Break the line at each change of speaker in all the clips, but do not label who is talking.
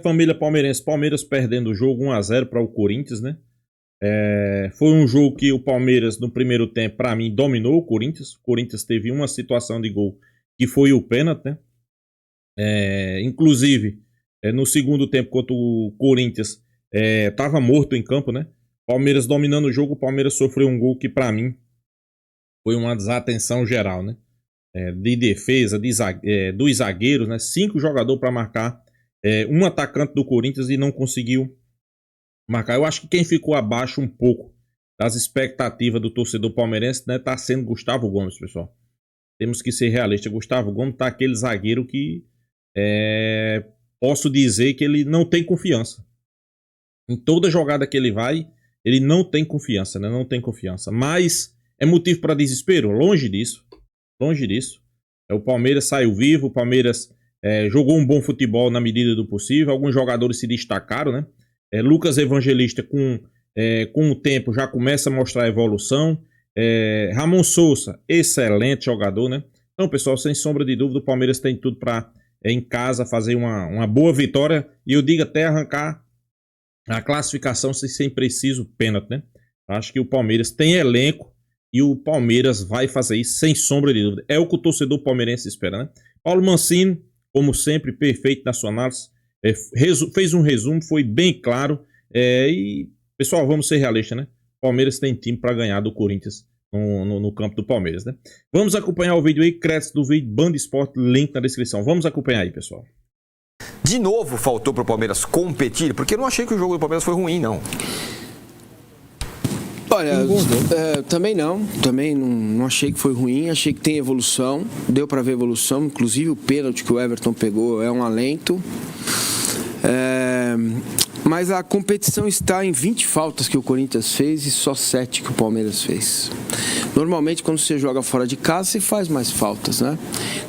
Família palmeirense, Palmeiras perdendo o jogo 1-0 para o Corinthians, né? Foi um jogo que o Palmeiras, no primeiro tempo, para mim, dominou o Corinthians. O Corinthians teve uma situação de gol que foi o pênalti, né? Inclusive, no segundo tempo, contra o Corinthians, estava morto em campo, né? Palmeiras dominando o jogo, o Palmeiras sofreu um gol que, para mim, foi uma desatenção geral, né? De defesa, dos zagueiros, né? 5 jogadores para marcar um atacante do Corinthians e não conseguiu marcar. Eu acho que quem ficou abaixo um pouco das expectativas do torcedor palmeirense, né, tá sendo Gustavo Gomes, pessoal. Temos que ser realistas. Gustavo Gomes tá aquele zagueiro que posso dizer que ele não tem confiança. Em toda jogada que ele vai, ele não tem confiança, né? Não tem confiança. Mas é motivo para desespero? Longe disso. Longe disso. O Palmeiras saiu vivo, o Palmeiras jogou um bom futebol na medida do possível. Alguns jogadores se destacaram, né? Lucas Evangelista, com o tempo, já começa a mostrar a evolução. Ramon Sousa, excelente jogador, né? Então, pessoal, sem sombra de dúvida, o Palmeiras tem tudo para, em casa, fazer uma boa vitória. E eu digo até arrancar a classificação sem preciso pênalti, né? Acho que o Palmeiras tem elenco e o Palmeiras vai fazer isso sem sombra de dúvida. É o que o torcedor palmeirense espera, né? Paulo Mancini, como sempre, perfeito na sua análise. Fez um resumo, foi bem claro. E, pessoal, vamos ser realistas, né? O Palmeiras tem time para ganhar do Corinthians no campo do Palmeiras, né? Vamos acompanhar o vídeo aí, crédito do vídeo, Band Esporte, link na descrição. Vamos acompanhar aí, pessoal.
De novo faltou para o Palmeiras competir, porque eu não achei que o jogo do Palmeiras foi ruim, não.
Olha, também não achei que foi ruim, achei que tem evolução, deu para ver evolução, inclusive o pênalti que o Everton pegou é um alento. Mas a competição está em 20 faltas que o Corinthians fez e só 7 que o Palmeiras fez. Normalmente, quando você joga fora de casa, você faz mais faltas, né?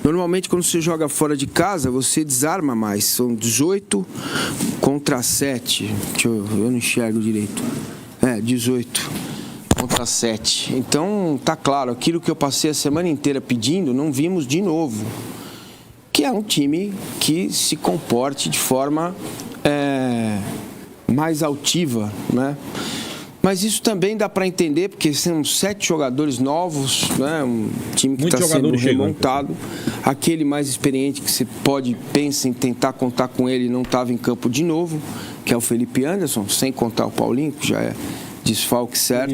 Normalmente, quando você joga fora de casa, você desarma mais. São 18 contra 7. Eu não enxergo direito. 18 contra 7. Então, tá claro, aquilo que eu passei a semana inteira pedindo, não vimos de novo. Que é um time que se comporte de forma mais altiva, né? Mas isso também dá para entender, porque são 7 jogadores novos, né? Um time que está sendo remontado. Aquele mais experiente que você pensa em tentar contar com ele, não estava em campo de novo, que é o Felipe Anderson, sem contar o Paulinho, que já é desfalque certo.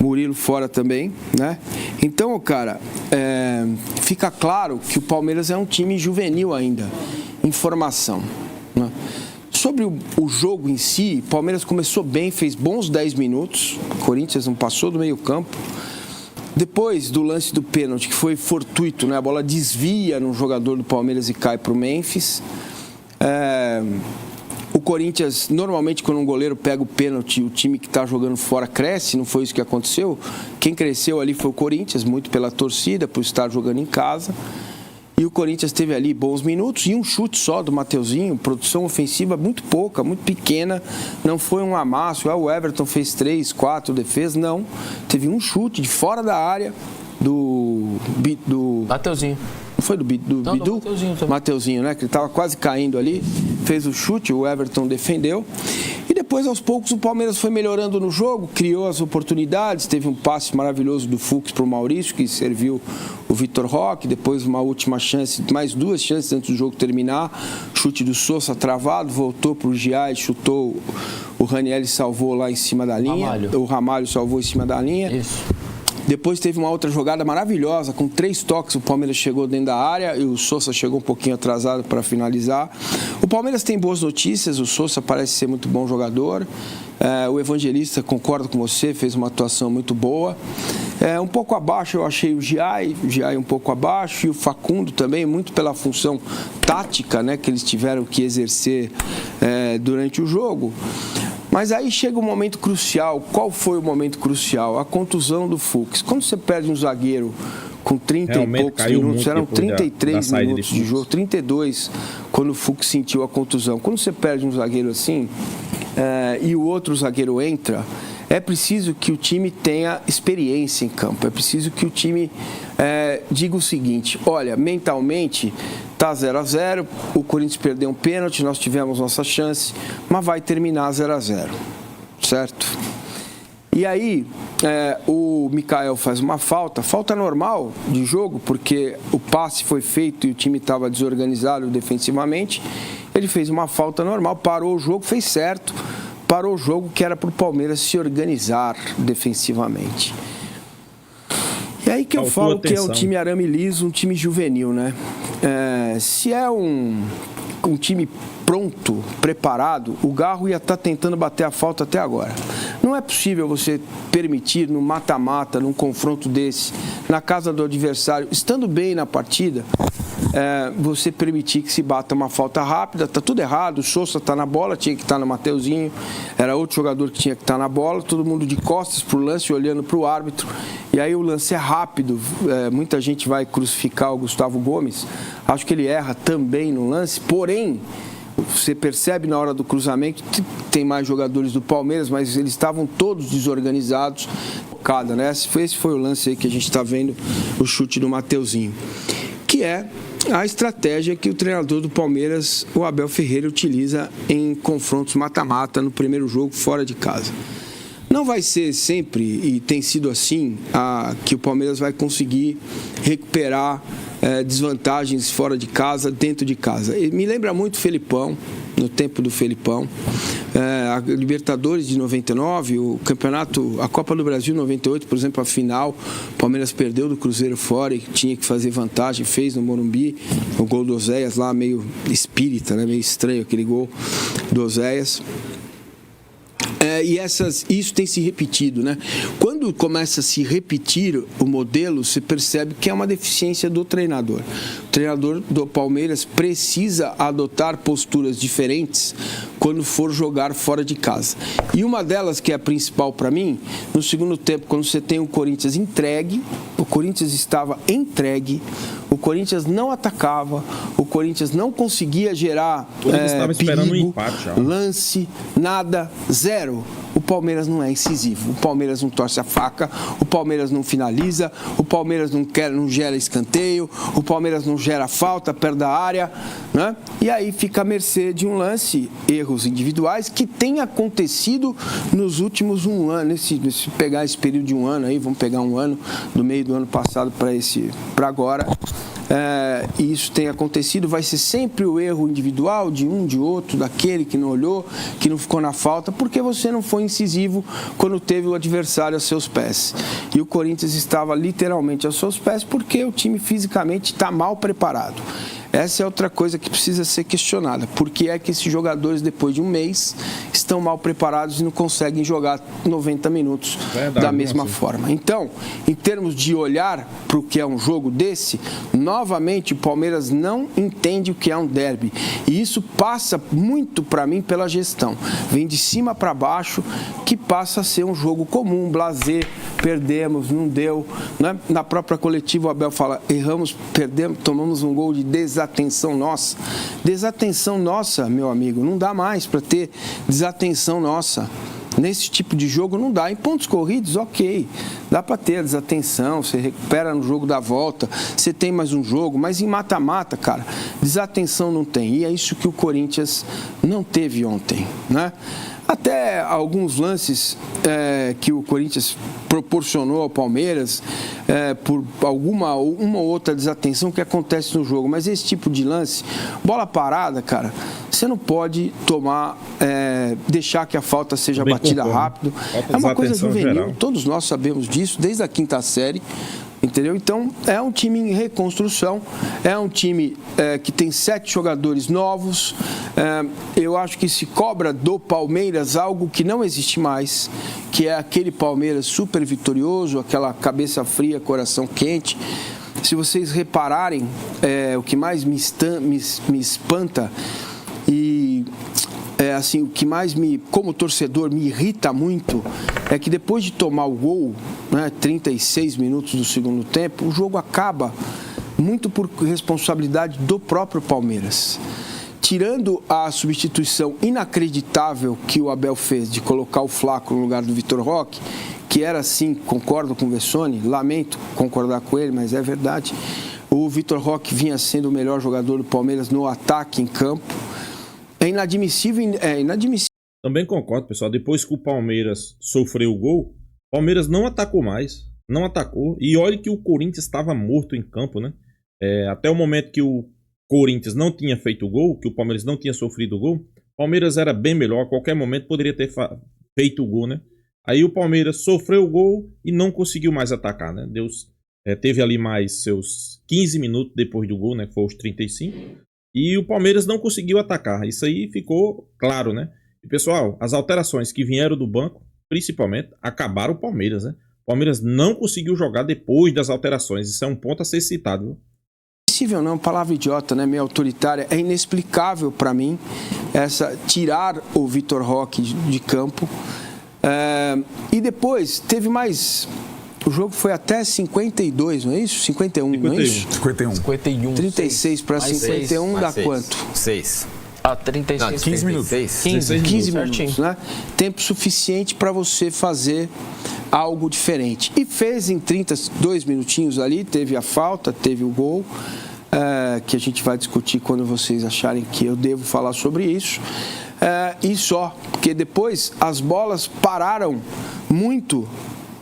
Murilo fora também, né? Então, cara, fica claro que o Palmeiras é um time juvenil ainda, em formação, né? Sobre o jogo em si, o Palmeiras começou bem, fez bons 10 minutos, o Corinthians não passou do meio campo. Depois do lance do pênalti, que foi fortuito, né? A bola desvia no jogador do Palmeiras e cai para o Memphis. O Corinthians, normalmente quando um goleiro pega o pênalti, o time que está jogando fora cresce, não foi isso que aconteceu. Quem cresceu ali foi o Corinthians, muito pela torcida, por estar jogando em casa. E o Corinthians teve ali bons minutos e um chute só do Mateuzinho, produção ofensiva muito pouca, muito pequena, não foi um amasso, o Everton fez 3, 4 defesas, não. Teve um chute de fora da área do
Mateuzinho.
Não foi do Bidu? Mateuzinho, né? Que ele estava quase caindo ali, fez o chute, o Everton defendeu. E depois, aos poucos, o Palmeiras foi melhorando no jogo, criou as oportunidades, teve um passe maravilhoso do Fux para o Maurício, que serviu o Vitor Roque, depois uma última chance, mais 2 chances antes do jogo terminar, chute do Sousa travado, voltou para o Giai, chutou, o Ranieri salvou lá em cima da linha, o Ramalho salvou em cima da linha. Isso. Depois teve uma outra jogada maravilhosa, com 3 toques, o Palmeiras chegou dentro da área e o Sousa chegou um pouquinho atrasado para finalizar. O Palmeiras tem boas notícias, o Sousa parece ser muito bom jogador. O Evangelista, concordo com você, fez uma atuação muito boa. Um pouco abaixo eu achei o Giai um pouco abaixo, e o Facundo também, muito pela função tática, né, que eles tiveram que exercer durante o jogo. Mas aí chega um momento crucial. Qual foi o momento crucial? A contusão do Fux. Quando você perde um zagueiro com 30 e poucos minutos, eram 33 minutos de jogo, 32, quando o Fux sentiu a contusão. Quando você perde um zagueiro assim, e o outro zagueiro entra, é preciso que o time tenha experiência em campo. É preciso que o time digo o seguinte, olha, mentalmente tá 0-0, o Corinthians perdeu um pênalti, nós tivemos nossa chance, mas vai terminar 0-0, certo? E aí, o Mikael faz uma falta normal de jogo, porque o passe foi feito e o time estava desorganizado defensivamente. Ele fez uma falta normal, parou o jogo, fez certo, parou o jogo que era para o Palmeiras se organizar defensivamente. E aí que eu falo que é um time arame liso, um time juvenil, né? Se é um time pronto, preparado, o Garro ia estar tentando bater a falta até agora. Não é possível você permitir no mata-mata, num confronto desse, na casa do adversário, estando bem na partida, você permitir que se bata uma falta rápida. Tá tudo errado, o Sousa está na bola, tinha que estar no Mateuzinho, era outro jogador que tinha que estar na bola, todo mundo de costas pro lance, olhando para o árbitro, e aí o lance é rápido, muita gente vai crucificar o Gustavo Gomes, acho que ele erra também no lance, porém, você percebe na hora do cruzamento que tem mais jogadores do Palmeiras, mas eles estavam todos desorganizados. Né? Esse foi o lance aí que a gente está vendo, o chute do Mateuzinho, que é a estratégia que o treinador do Palmeiras, o Abel Ferreira, utiliza em confrontos mata-mata no primeiro jogo fora de casa. Não vai ser sempre, e tem sido assim, que o Palmeiras vai conseguir recuperar desvantagens fora de casa, dentro de casa. Me lembra muito o Felipão, no tempo do Felipão. A Libertadores de 99, o campeonato, a Copa do Brasil 98, por exemplo, a final, o Palmeiras perdeu do Cruzeiro fora e tinha que fazer vantagem, fez no Morumbi, o gol do Oséias lá, meio espírita, né? Meio estranho aquele gol do Oséias. Isso tem se repetido, né? Quando começa a se repetir o modelo, você percebe que é uma deficiência do treinador. O treinador do Palmeiras precisa adotar posturas diferentes quando for jogar fora de casa. E uma delas, que é a principal para mim, no segundo tempo, quando você tem o Corinthians entregue, o Corinthians estava entregue, o Corinthians não atacava, o Corinthians não conseguia gerar perigo,
um empate,
lance, nada, zero. O Palmeiras não é incisivo, o Palmeiras não torce a faca, o Palmeiras não finaliza, o Palmeiras não gera escanteio, o Palmeiras não gera falta perto da área, né? E aí fica à mercê de um lance, erros individuais que tem acontecido nos últimos um ano, se pegar esse período de um ano aí, vamos pegar um ano do meio do ano passado para agora. E isso tem acontecido, vai ser sempre o erro individual de um, de outro, daquele que não olhou, que não ficou na falta, porque você não foi incisivo quando teve o adversário aos seus pés. E o Corinthians estava literalmente aos seus pés porque o time fisicamente está mal preparado. Essa é outra coisa que precisa ser questionada. Por que é que esses jogadores, depois de um mês, estão mal preparados e não conseguem jogar 90 minutos da mesma forma? Então, em termos de olhar para o que é um jogo desse, novamente o Palmeiras não entende o que é um derby. E isso passa muito, para mim, pela gestão. Vem de cima para baixo, que passa a ser um jogo comum, blasé, perdemos, não deu. Né? Na própria coletiva o Abel fala, erramos, perdemos, tomamos um gol de desatenção nossa. Desatenção nossa, meu amigo, não dá mais para ter desatenção nossa. Nesse tipo de jogo não dá. Em pontos corridos, ok, dá para ter a desatenção, você recupera no jogo da volta, você tem mais um jogo, mas em mata-mata, cara, desatenção não tem. E é isso que o Corinthians não teve ontem, né? Até alguns lances que o Corinthians proporcionou ao Palmeiras por uma ou outra desatenção que acontece no jogo. Mas esse tipo de lance, bola parada, cara, você não pode deixar que a falta seja batida rápido. É uma coisa juvenil, geral. Todos nós sabemos disso, desde a quinta série. Entendeu? Então, é um time em reconstrução, é um time que tem 7 jogadores novos. Eu acho que se cobra do Palmeiras algo que não existe mais, que é aquele Palmeiras super vitorioso, aquela cabeça fria, coração quente. Se vocês repararem, o que mais me espanta e assim, o que mais como torcedor, me irrita muito é que depois de tomar o gol, né, 36 minutos do segundo tempo, o jogo acaba muito por responsabilidade do próprio Palmeiras. Tirando a substituição inacreditável que o Abel fez de colocar o Flaco no lugar do Vitor Roque, que era assim, concordo com o Vessone, lamento concordar com ele, mas é verdade. O Vitor Roque vinha sendo o melhor jogador do Palmeiras no ataque em campo. É inadmissível.
Também concordo, pessoal. Depois que o Palmeiras sofreu o gol, o Palmeiras não atacou mais. Não atacou. E olha que o Corinthians estava morto em campo, né? Até o momento que o Corinthians não tinha feito o gol, que o Palmeiras não tinha sofrido o gol, o Palmeiras era bem melhor. A qualquer momento poderia ter feito o gol, né? Aí o Palmeiras sofreu o gol e não conseguiu mais atacar, né? Teve ali mais seus 15 minutos depois do gol, né? Que foi os 35. E o Palmeiras não conseguiu atacar. Isso aí ficou claro, né? E, pessoal, as alterações que vieram do banco, principalmente, acabaram o Palmeiras, né? O Palmeiras não conseguiu jogar depois das alterações. Isso é um ponto a ser citado, viu?
Inadmissível não, palavra idiota, né? Meio autoritária. É inexplicável para mim tirar o Vitor Roque de campo. E depois teve mais. O jogo foi até 52, não é isso? 51, não é isso?
51.
36 para 51 dá quanto?
6.
36.
Não, 15 minutos.
15 minutos, né? Tempo suficiente para você fazer algo diferente. E fez em 32 minutinhos ali, teve a falta, teve o gol, que a gente vai discutir quando vocês acharem que eu devo falar sobre isso. E só, porque depois as bolas pararam muito,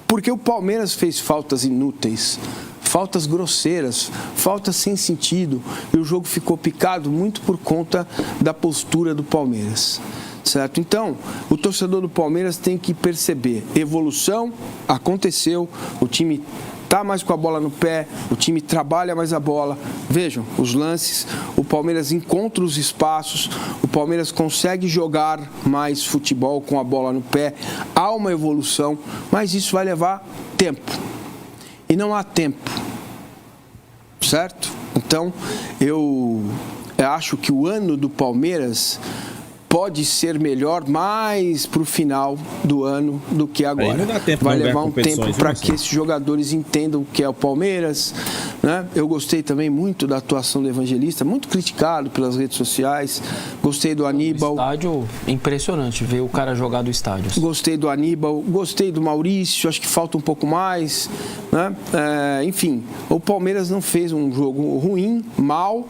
porque o Palmeiras fez faltas inúteis, faltas grosseiras, faltas sem sentido, e o jogo ficou picado muito por conta da postura do Palmeiras, certo? Então, o torcedor do Palmeiras tem que perceber, evolução aconteceu, o time está mais com a bola no pé, o time trabalha mais a bola. Vejam os lances, o Palmeiras encontra os espaços, o Palmeiras consegue jogar mais futebol com a bola no pé, há uma evolução, mas isso vai levar tempo. E não há tempo, certo? Então, eu acho que o ano do Palmeiras pode ser melhor mais para o final do ano do que agora. Vai levar um tempo para que esses jogadores entendam o que é o Palmeiras, né? Eu gostei também muito da atuação do Evangelista, muito criticado pelas redes sociais. Gostei do Aníbal.
Estádio impressionante ver o cara jogar do estádio.
Gostei do Aníbal, gostei do Maurício, acho que falta um pouco mais, né? Enfim, o Palmeiras não fez um jogo ruim, mal,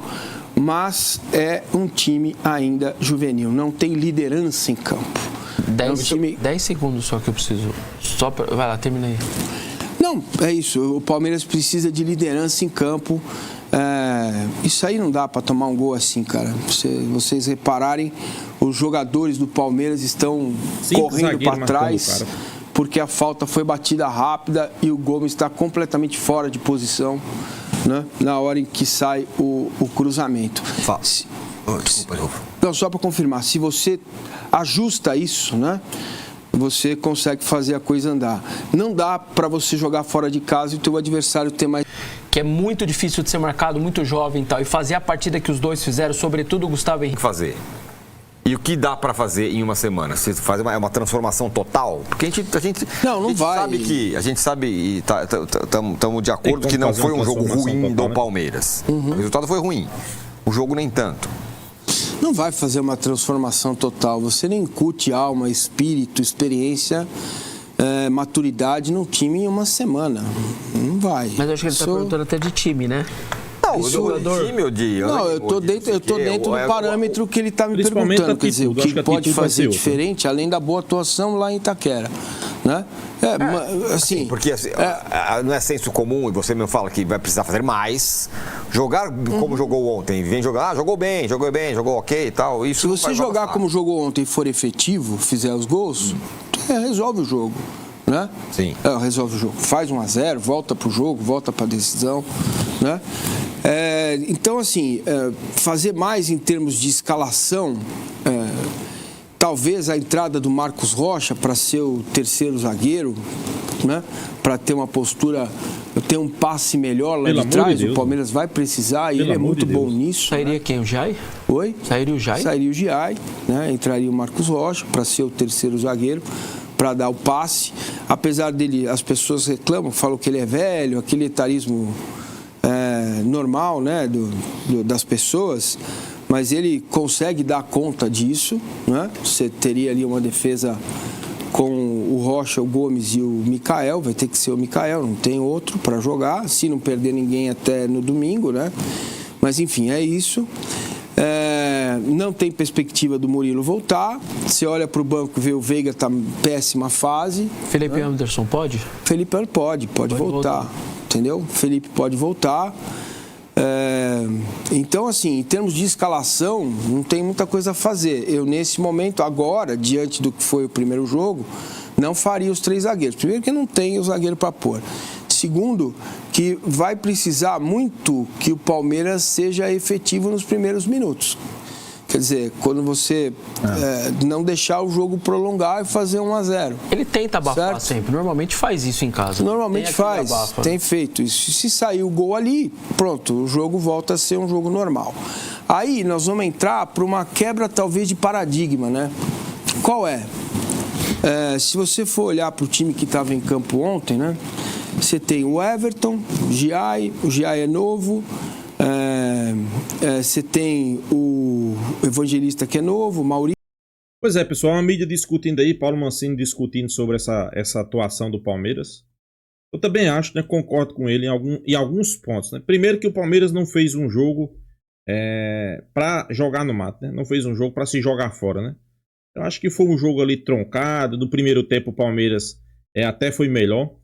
mas é um time ainda juvenil, não tem liderança em campo.
10 segundos só que eu preciso. Vai lá, termina aí.
Não, é isso. O Palmeiras precisa de liderança em campo. Isso aí não dá para tomar um gol assim, cara. Vocês repararem, os jogadores do Palmeiras estão correndo para trás, porque a falta foi batida rápida e o Gomes está completamente fora de posição, né, na hora em que sai o cruzamento. Não, só para confirmar, se você ajusta isso, né, você consegue fazer a coisa andar. Não dá para você jogar fora de casa e o teu adversário ter mais...
Que é muito difícil de ser marcado, muito jovem e tal, e fazer a partida que os dois fizeram, sobretudo o Gustavo Henrique.
Fazer. E o que dá para fazer em uma semana? Você faz uma transformação total? Porque a gente sabe e estamos de acordo que não foi um jogo ruim do Palmeiras. O resultado foi ruim. O jogo nem tanto.
Não vai fazer uma transformação total. Você nem incute alma, espírito, experiência, maturidade num time em uma semana. Não vai.
Mas eu acho que ele está perguntando até de time, né?
Não, eu tô dentro do parâmetro que ele está me perguntando. Quer dizer, o que pode fazer diferente, além da boa atuação lá em Itaquera, né? Assim, porque não é senso comum, e você me fala que vai precisar fazer mais. Jogar como jogou ontem, vem jogar, jogou bem, jogou ok e tal. Isso.
Se você jogar como jogou ontem e for efetivo, fizer os gols, resolve o jogo. Né?
Sim.
Resolve o jogo. Faz 1-0, volta pro jogo, volta pra decisão, né? Então, assim, fazer mais em termos de escalação, talvez a entrada do Marcos Rocha para ser o terceiro zagueiro, né? Para ter uma postura, ter um passe melhor lá de trás, o Palmeiras vai precisar e ele é muito bom nisso.
Sairia quem? O Jai?
Oi?
Sairia o Jai?
Sairia o Jai, né? Entraria o Marcos Rocha para ser o terceiro zagueiro, para dar o passe. Apesar dele, as pessoas reclamam, falam que ele é velho, aquele etarismo normal, né, das pessoas, mas ele consegue dar conta disso, né? Você teria ali uma defesa
com o Rocha, o Gomes e o Mikael, vai ter que ser o Mikael, não tem outro para jogar, se não perder ninguém até no domingo, né? Mas enfim, é isso. Não tem perspectiva do Murilo voltar. Você olha para o banco e vê o Veiga tá em péssima fase.
Felipe Anderson pode?
Felipe pode voltar, entendeu? Felipe pode voltar. Então, assim, em termos de escalação, não tem muita coisa a fazer. Eu, nesse momento, agora, diante do que foi o primeiro jogo, não faria os 3 zagueiros. Primeiro, que não tem o zagueiro para pôr. Segundo, que vai precisar muito que o Palmeiras seja efetivo nos primeiros minutos. Quer dizer, quando você não deixar o jogo prolongar e fazer 1-0.
Ele tenta abafar, certo? Sempre. Normalmente faz isso em casa.
Normalmente faz, tem feito isso. Se sair o gol ali, pronto, o jogo volta a ser um jogo normal. Aí nós vamos entrar para uma quebra talvez de paradigma, né? Qual é? Se você for olhar para o time que estava em campo ontem, né? Você tem o Everton, o Giai é novo, você tem o Evangelista que é novo, o Maurício.
Pois é, pessoal, a mídia discutindo aí, Paulo Mancini discutindo sobre essa atuação do Palmeiras. Eu também acho, né, concordo com ele em alguns pontos. Né? Primeiro que o Palmeiras não fez um jogo para jogar no mato, né? Não fez um jogo para se jogar fora, né? Eu acho que foi um jogo ali troncado. No primeiro tempo o Palmeiras até foi melhor.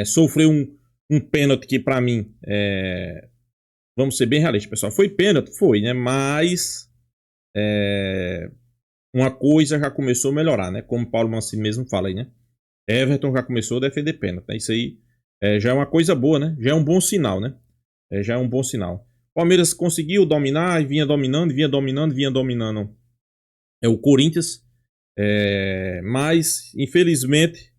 Sofreu um pênalti que para mim, vamos ser bem realistas, pessoal, foi pênalti, foi, né? Mas uma coisa já começou a melhorar, né? Como o Paulo Mancini mesmo fala aí, né? Everton já começou a defender pênalti, né? Isso aí já é uma coisa boa, né? Já é um bom sinal, né? Já é um bom sinal. O Palmeiras conseguiu dominar e vinha dominando o Corinthians, mas infelizmente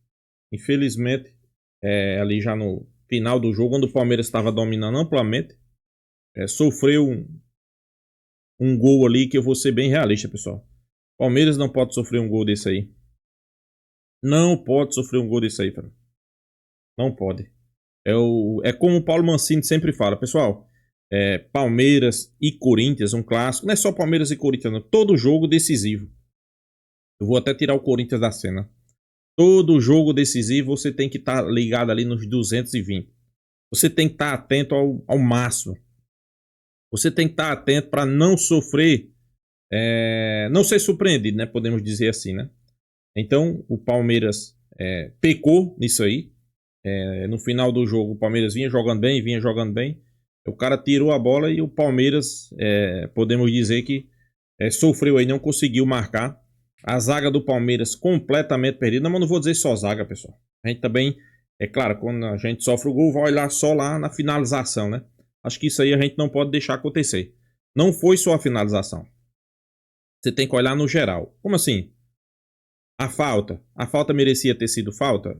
ali já no final do jogo, quando o Palmeiras estava dominando amplamente, sofreu um gol ali que eu vou ser bem realista, pessoal. Palmeiras não pode sofrer um gol desse aí. Não pode sofrer um gol desse aí, cara. Não pode. É como o Paulo Mancini sempre fala, pessoal. Palmeiras e Corinthians, um clássico. Não é só Palmeiras e Corinthians, não. Todo jogo decisivo. Eu vou até tirar o Corinthians da cena. Todo jogo decisivo você tem que estar ligado ali nos 220. Você tem que estar atento ao máximo. Você tem que estar atento para não sofrer, não ser surpreendido, né? Podemos dizer assim, né? Então, o Palmeiras pecou nisso aí. No final do jogo, o Palmeiras vinha jogando bem. O cara tirou a bola e o Palmeiras, podemos dizer que sofreu aí, não conseguiu marcar. A zaga do Palmeiras completamente perdida. Mas não vou dizer só zaga, pessoal. A gente também, claro, quando a gente sofre o gol, vai olhar só lá na finalização, né? Acho que isso aí a gente não pode deixar acontecer. Não foi só a finalização. Você tem que olhar no geral. Como assim? A falta merecia ter sido falta?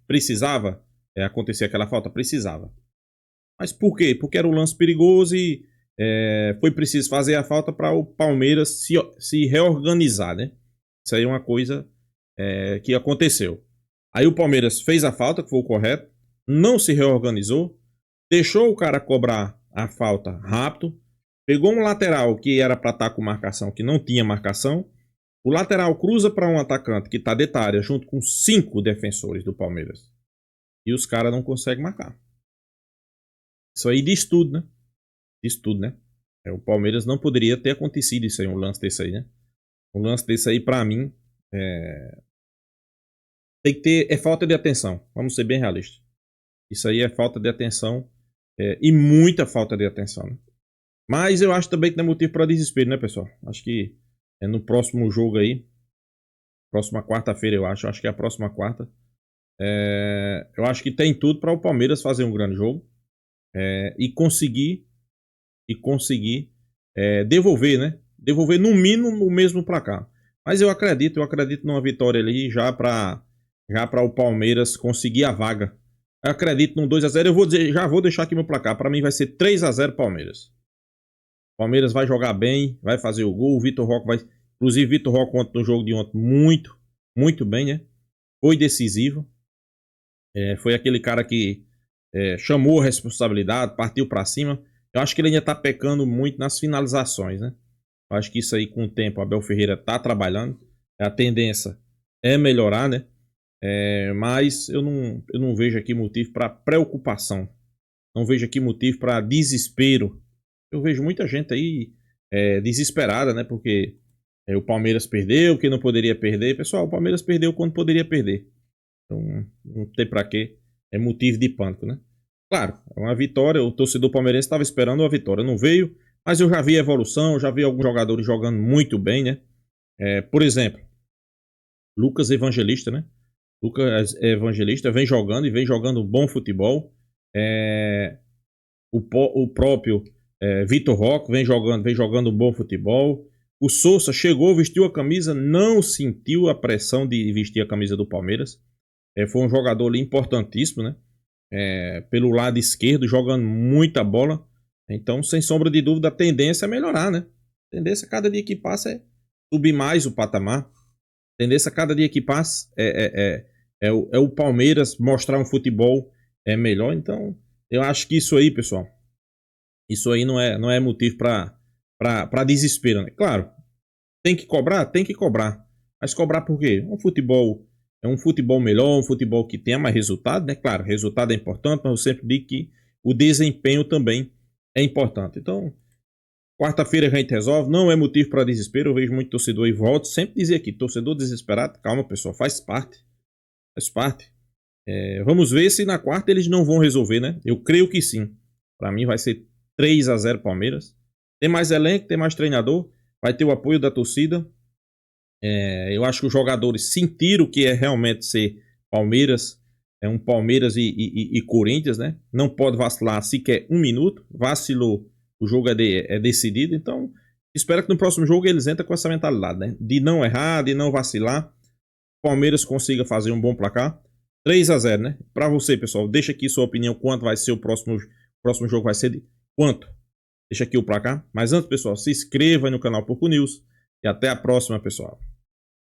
Precisava acontecer aquela falta? Precisava. Mas por quê? Porque era um lance perigoso e foi preciso fazer a falta para o Palmeiras se reorganizar, né? Isso aí é uma coisa que aconteceu. Aí o Palmeiras fez a falta, que foi o correto, não se reorganizou, deixou o cara cobrar a falta rápido, pegou um lateral que era para estar com marcação, que não tinha marcação, o lateral cruza para um atacante que está dentro da área, junto com 5 defensores do Palmeiras. E os caras não conseguem marcar. Isso aí diz tudo, né? Diz tudo, né? O Palmeiras não poderia ter acontecido isso aí, um lance desse aí, né? Um lance desse aí, pra mim, tem que ter... falta de atenção. Vamos ser bem realistas. Isso aí é falta de atenção. E muita falta de atenção, né? Mas eu acho também que não é motivo para desespero, né, pessoal? Acho que no próximo jogo aí, próxima quarta-feira, eu acho que é a próxima quarta, eu acho que tem tudo para o Palmeiras fazer um grande jogo e conseguir devolver, né? Devolver no mínimo o mesmo placar. Mas eu acredito numa vitória ali já para o Palmeiras conseguir a vaga. Eu acredito num 2-0. Já vou deixar aqui meu placar. Para mim vai ser 3-0 Palmeiras. Palmeiras vai jogar bem, vai fazer o gol. O Vitor Roque vai... Inclusive, Vitor Roque ontem, no jogo de ontem, muito, muito bem, né? Foi decisivo. Foi aquele cara que chamou a responsabilidade, partiu para cima. Eu acho que ele ainda tá pecando muito nas finalizações, né? Eu acho que isso aí, com o tempo, Abel Ferreira tá trabalhando. A tendência melhorar, né? Mas eu não vejo aqui motivo para preocupação. Não vejo aqui motivo para desespero. Eu vejo muita gente aí desesperada, né? Porque o Palmeiras perdeu, que não poderia perder. Pessoal, o Palmeiras perdeu quando poderia perder. Então, não tem para quê. É motivo de pânico, né? Claro, é uma vitória. O torcedor palmeirense estava esperando a vitória. Não veio, mas eu já vi a evolução. Já vi alguns jogadores jogando muito bem, né? Por exemplo, Lucas Evangelista, né? Lucas Evangelista vem jogando e vem jogando bom futebol. O próprio Vitor Roque vem jogando bom futebol. O Sousa chegou, vestiu a camisa, não sentiu a pressão de vestir a camisa do Palmeiras. Foi um jogador ali importantíssimo, né? Pelo lado esquerdo, jogando muita bola. Então, sem sombra de dúvida, a tendência é melhorar, né? A tendência, cada dia que passa, é subir mais o patamar. A tendência, cada dia que passa, é o Palmeiras mostrar um futebol melhor. Então, eu acho que isso aí, pessoal, isso aí não é motivo para desespero, né? Claro, tem que cobrar? Tem que cobrar. Mas cobrar por quê? Um futebol melhor, um futebol que tenha mais resultado, né? Claro, resultado é importante, mas eu sempre digo que o desempenho também é importante. Então, quarta-feira a gente resolve, não é motivo para desespero. Eu vejo muito torcedor e volto sempre dizer aqui, torcedor desesperado, calma, pessoal, faz parte. Vamos ver se na quarta eles não vão resolver, né? Eu creio que sim. Para mim vai ser 3-0 Palmeiras. Tem mais elenco, tem mais treinador, vai ter o apoio da torcida. Eu acho que os jogadores sentiram o que é realmente ser Palmeiras. É um Palmeiras e Corinthians, né? Não pode vacilar sequer um minuto. Vacilou, o jogo é decidido. Então, espero que no próximo jogo eles entrem com essa mentalidade, né? De não errar, de não vacilar. Palmeiras consiga fazer um bom placar. 3-0, né? Para você, pessoal, deixa aqui sua opinião. Quanto vai ser o próximo jogo? Vai ser de quanto? Deixa aqui o placar. Mas antes, pessoal, se inscreva aí no canal Porco News. E até a próxima, pessoal.